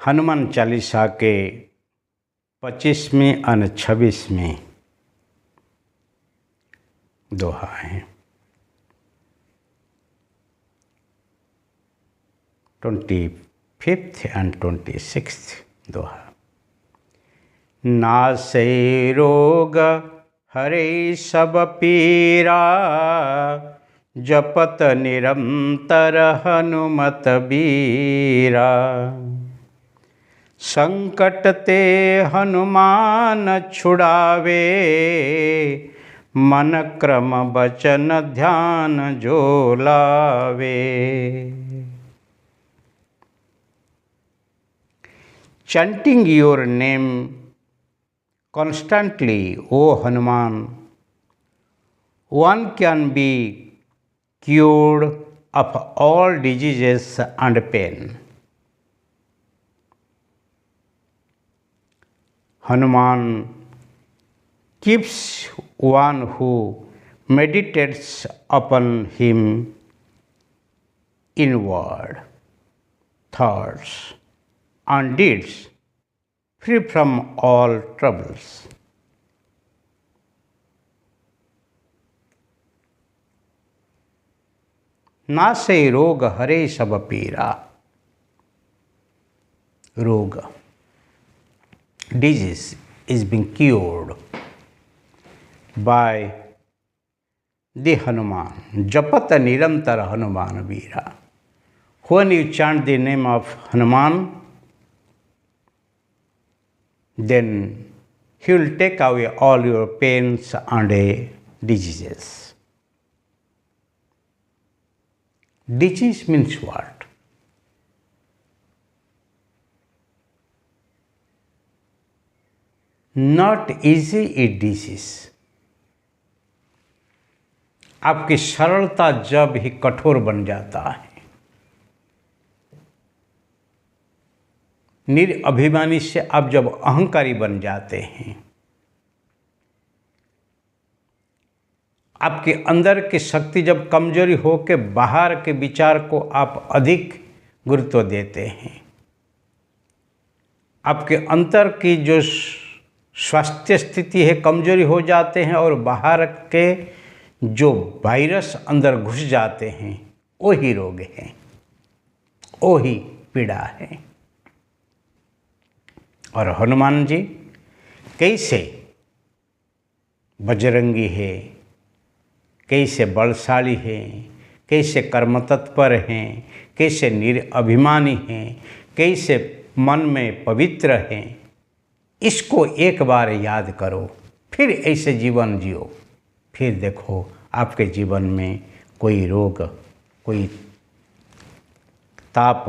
हनुमान चालीसा के 25वें और 26वें दोहा हैं। 25th and 26th दोहा। नासै रोग हरे सब पीरा, जपत निरंतर हनुमत बीरा। संकट ते हनुमान छुड़ावे, मन क्रम बचन ध्यान जो लावे। Chanting your name constantly, O Hanuman, one can be cured of all diseases and pain. Hanuman keeps one who meditates upon him in word, thoughts, and deeds, free from all troubles. नासै रोग हरे सब पीरा। रोग, disease, is being cured by the Hanuman. Japat nirantar Hanuman Veera. When you chant the name of Hanuman, then he will take away all your pains and diseases. Disease means what? Not easy a disease. आपकी सरलता जब ही कठोर बन जाता है, निरअभिमानी से आप जब अहंकारी बन जाते हैं, आपके अंदर की शक्ति जब कमजोरी हो के बाहर के विचार को आप अधिक गुरुत्व देते हैं, आपके अंतर की जो स्वास्थ्य स्थिति है कमजोरी हो जाते हैं और बाहर के जो वायरस अंदर घुस जाते हैं, वही रोग है, वही पीड़ा है। और हनुमान जी कैसे बजरंगी है, कैसे बलशाली है, कैसे कर्मतत्पर हैं, कैसे निरअभिमानी हैं, कैसे मन में पवित्र हैं, इसको एक बार याद करो, फिर ऐसे जीवन जियो, फिर देखो आपके जीवन में कोई रोग, कोई ताप,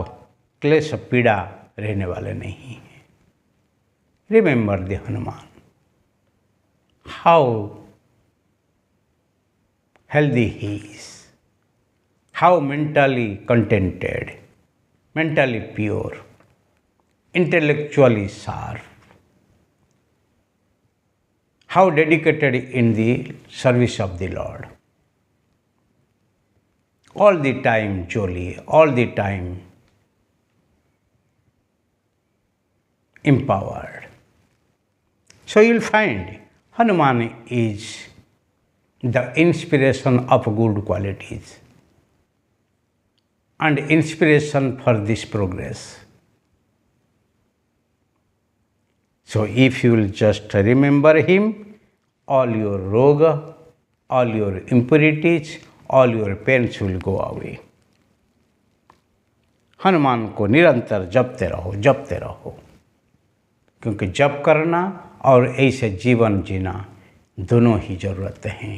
क्लेश, पीड़ा रहने वाले नहीं है। Remember the Hanuman, how healthy he is, how mentally contented, mentally pure, intellectually sharp, how dedicated in the service of the Lord. All the time jolly, all the time empowered. So you will find Hanuman is the inspiration of good qualities and inspiration for this progress. So if you will just remember him, all your roga, all your impurities, all your pains will go away. Hanuman को निरंतर जपते रहो, क्योंकि जप करना और ऐसे जीवन जीना दोनों ही जरूरत हैं।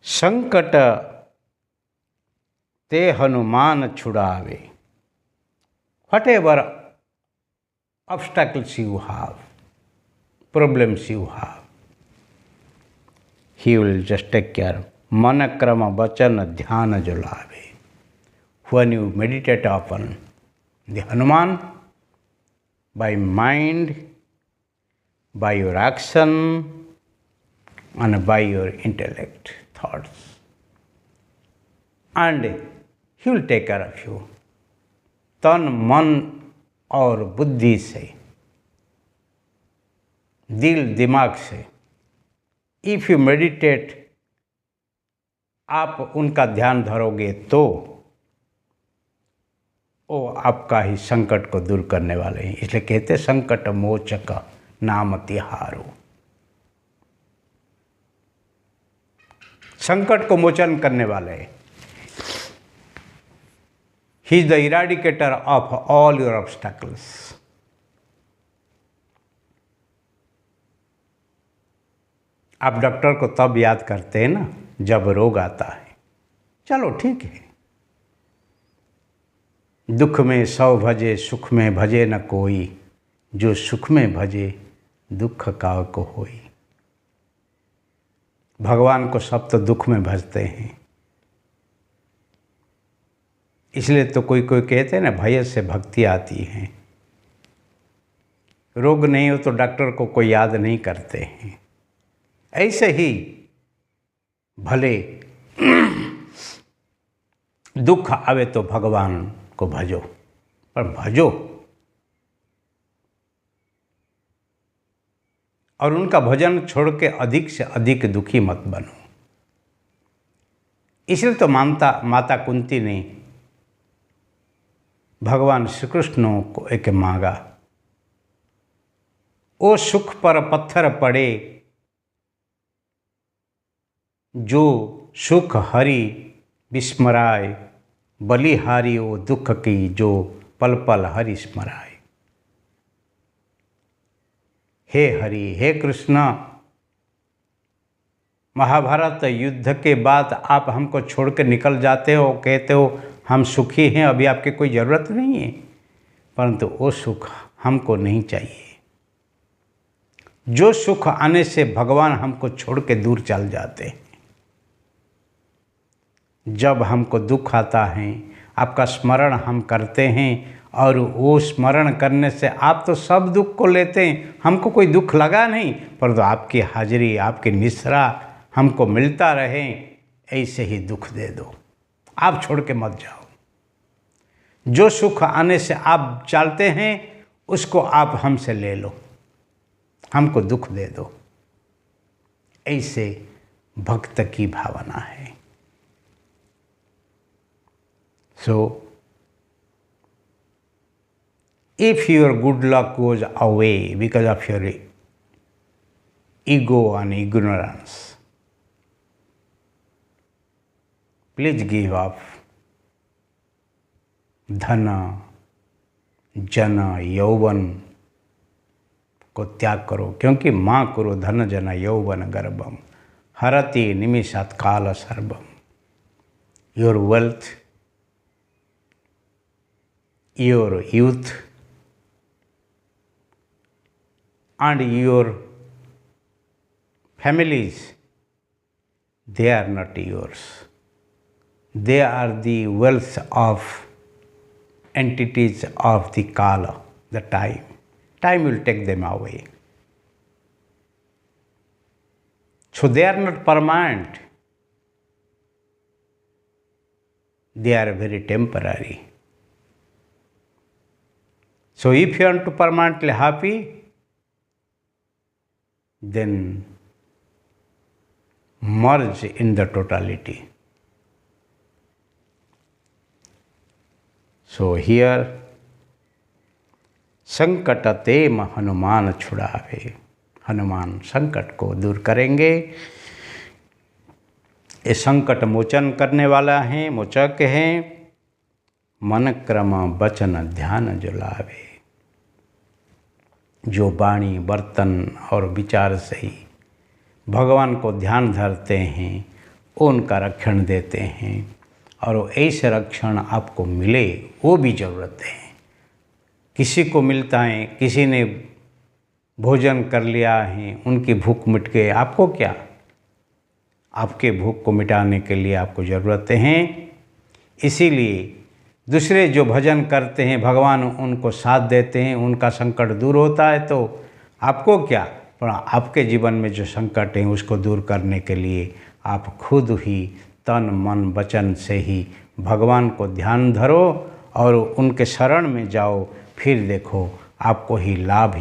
संकट ते हनुमान छुड़ावे। Whatever obstacles you have, problems you have, he will just take care. मन क्रम वचन ध्यान जो लावे. When you meditate upon the Hanuman, by mind, by your action, and by your intellect, thoughts, and he will take care of you. तन मन और बुद्धि से, दिल दिमाग से इफ़ यू मेडिटेट, आप उनका ध्यान धरोगे तो वो आपका ही संकट को दूर करने वाले हैं। इसलिए कहते संकट मोचक नाम तिहारो। संकट को मोचन करने वाले, he is the eradicator of all your obstacles. आप डॉक्टर को तब याद करते हैं ना जब रोग आता है। चलो ठीक है, दुख में सौ भजे सुख में भजे न कोई, जो सुख में भजे दुख का को होई। भगवान को सब तो दुख में भजते हैं। इसलिए तो कोई कोई कहते हैं ना भय से भक्ति आती है। रोग नहीं हो तो डॉक्टर को कोई याद नहीं करते हैं। ऐसे ही भले दुख आवे तो भगवान को भजो, पर भजो और उनका भजन छोड़ के अधिक से अधिक दुखी मत बनो। इसलिए तो माता कुंती ने भगवान श्री कृष्ण को एक मांगा, ओ सुख पर पत्थर पड़े, जो सुख हरि विस्मराय, बलिहारी ओ दुख की जो पल पल हरि स्मराय। हे हरि, हे कृष्ण, महाभारत युद्ध के बाद आप हमको छोड़ के निकल जाते हो, कहते हो हम सुखी हैं, अभी आपकी कोई ज़रूरत नहीं है, परंतु वो सुख हमको नहीं चाहिए। जो सुख आने से भगवान हमको छोड़ के दूर चल जाते हैं। जब हमको दुख आता है, आपका स्मरण हम करते हैं और वो स्मरण करने से आप तो सब दुख को लेते हैं, हमको कोई दुख लगा नहीं, परंतु आपकी हाजिरी, आपकी निश्रा हमको मिलता रहे, ऐसे ही दुख दे दो। आप छोड़ के मत जाओ। जो सुख आने से आप चालते हैं उसको आप हमसे ले लो, हमको दुख दे दो। ऐसे भक्त की भावना है। So, if your good luck goes away because of your ego and ignorance, please give up धन जन यौवन को त्याग करो, क्योंकि माँ करो धन जन यौवन गर्भम हरति निमिषात् काल सर्वम। Your wealth, your youth and your families, they are not yours. They are the wealth of entities of the Kala, the time. Time will take them away. So they are not permanent. They are very temporary. So if you want to permanently happy, then merge in the totality. So here, संकट तेम हनुमान छुड़ावे, हनुमान संकट को दूर करेंगे। ये संकट मोचन करने वाला है, मोचक है। मन क्रम वचन ध्यान जो लावे, जो वाणी बर्तन और विचार से ही भगवान को ध्यान धरते हैं, उनका रक्षण देते हैं। और वो ऐसे रक्षण आपको मिले, वो भी ज़रूरत है। किसी को मिलता है, किसी ने भोजन कर लिया है, उनकी भूख मिट गई, आपको क्या? आपके भूख को मिटाने के लिए आपको ज़रूरतें हैं। इसीलिए दूसरे जो भजन करते हैं, भगवान उनको साथ देते हैं, उनका संकट दूर होता है। तो आपको क्या, पर आपके जीवन में जो संकट है उसको दूर करने के लिए आप खुद ही तन मन वचन से ही भगवान को ध्यान धरो और उनके शरण में जाओ, फिर देखो आपको ही लाभ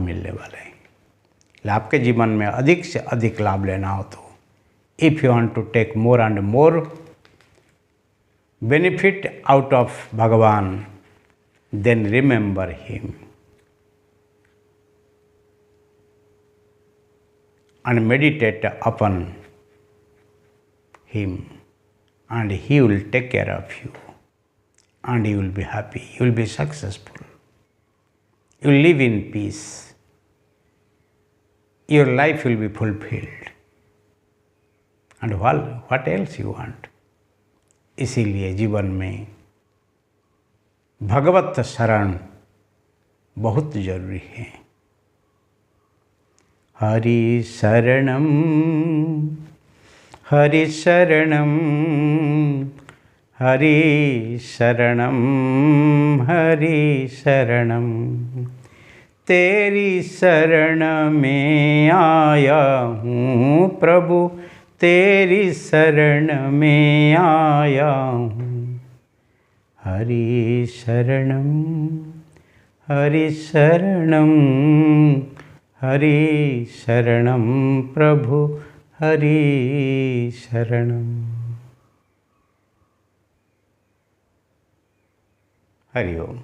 मिलने वाले हैं। लाभ के जीवन में अधिक से अधिक लाभ लेना हो तो if you want to take more and more benefit out of भगवान, then remember him and meditate upon him, and he will take care of you, and you will be happy, you will be successful, you will live in peace, your life will be fulfilled, and what else you want। इसीलिए जीवन में भगवत शरण बहुत जरूरी है। हरि शरणम हरि शरणम हरि शरणम हरि शरणम, तेरी शरण में आया हूँ प्रभु, तेरी शरण में आया हूँ। हरि शरणम हरि शरणम हरि शरणम प्रभु, हरि शरणम। हरि ओम।